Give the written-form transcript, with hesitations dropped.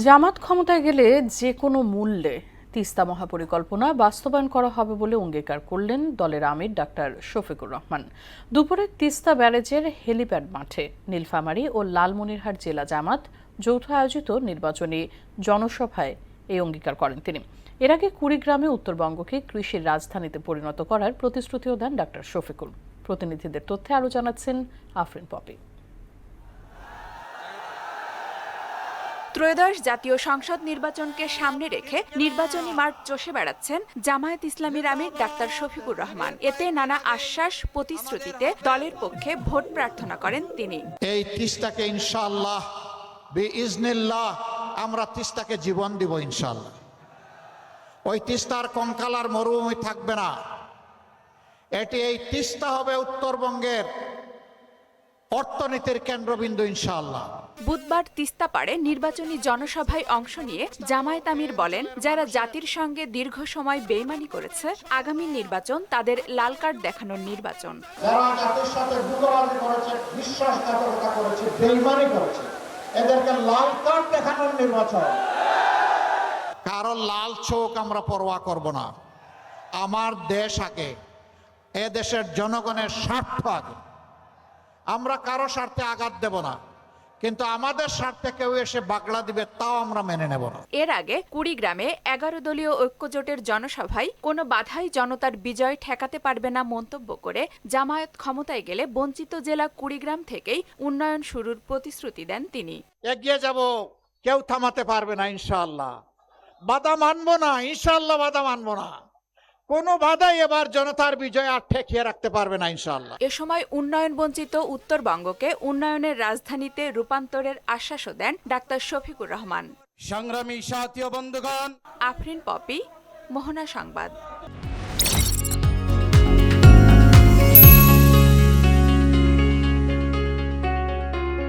জামাত ক্ষমতায় গেলে যে কোনো মূল্যে তিস্তা মহাপরিকল্পনা বাস্তবায়ন করা হবে বলে অঙ্গীকার করলেন দলের আমির ডাক্তার শফিকুর রহমান। দুপুরে তিস্তা ব্যারেজের হেলিপ্যাড মাঠে নীলফামারী ও লালমনিরহাট জেলা জামাত যৌথ আয়োজিত নির্বাচনী জনসভায় এই অঙ্গীকার করেন তিনি। এর আগে কুড়িগ্রামে উত্তরবঙ্গকে কৃষির রাজধানীতে পরিণত করার প্রতিশ্রুতিও দেন ডাক্তার শফিকুর। প্রতিনিধিদের তথ্যে আরও জানাচ্ছেন আফরিন পপি। ত্রয়োদশ জাতীয় সংসদ নির্বাচনকে সামনে রেখে নির্বাচনী মাঠ চষে বেড়াচ্ছেন জামায়াত ইসলামীর আমির ডাক্তার শফিকুর রহমান। এতে নানা আশ্বাস প্রতিশ্রুতিতে দলের পক্ষে ভোট প্রার্থনা করেন তিনি। এই তিস্তাকে ইনশাআল্লাহ বিইজনিল্লাহ আমরা তিস্তাকে জীবন দিব ইনশাআল্লাহ। ওই তিস্তার কঙ্কালার মরুভূমি থাকবে না। এই তিস্তা হবে উত্তরবঙ্গের অর্থনীতির কেন্দ্রবিন্দু ইনশাআল্লাহ। বুধবার তিস্তা পাড়ে নির্বাচনী জনসভায় অংশ নিয়ে জামায়াত আমির বলেন, যারা জাতির সঙ্গে দীর্ঘ সময় বেইমানি করেছে, আগামী নির্বাচন তাদের লাল কার্ড দেখানোর নির্বাচন। যারা জাতির সাথে দুর্নীতি করেছে, বিশ্বাসঘাতকতা করেছে, বেইমানি করেছে, এদেরকে লাল কার্ড দেখানোর নির্বাচন। কারো লাল চোখ আমরা পরোয়া করব না। আমার দেশ আগে, এ দেশের জনগণের স্বার্থ আগে। আমরা কারো স্বার্থে আঘাত দেব না, কিন্তু আমাদের স্বার্থে কেউ এসে বাগড়া দিবে তাও আমরা মেনে নেব না। এর আগে কুড়িগ্রামে 11 দলীয় ঐক্যজোটের জনসভায় কোনো বাধাই জনতার বিজয় ঠেকাতে পারবে না মন্তব্য করে জামায়াত ক্ষমতায় গেলে বঞ্চিত জেলা কুড়িগ্রাম থেকেই উন্নয়ন শুরুর প্রতিশ্রুতি দেন তিনি। এগিয়ে যাব, কেউ থামাতে পারবে না ইনশাআল্লাহ। বাধা মানব না ইনশাআল্লাহ, বাধা মানব না। কোনো বাধাই এবার জনতার বিজয় আর ঠেকিয়ে রাখতে পারবে না ইনশাআল্লাহ। এ সময় উন্নয়ন বঞ্চিত উত্তরবঙ্গকে উন্নয়নের রাজধানীতে রূপান্তরের আশ্বাসও দেন ডাক্তার শফিকুর রহমান। সংগ্রামী সাথী ও বন্ধুগণ, আফরিন পপি, মোহনা সংবাদ।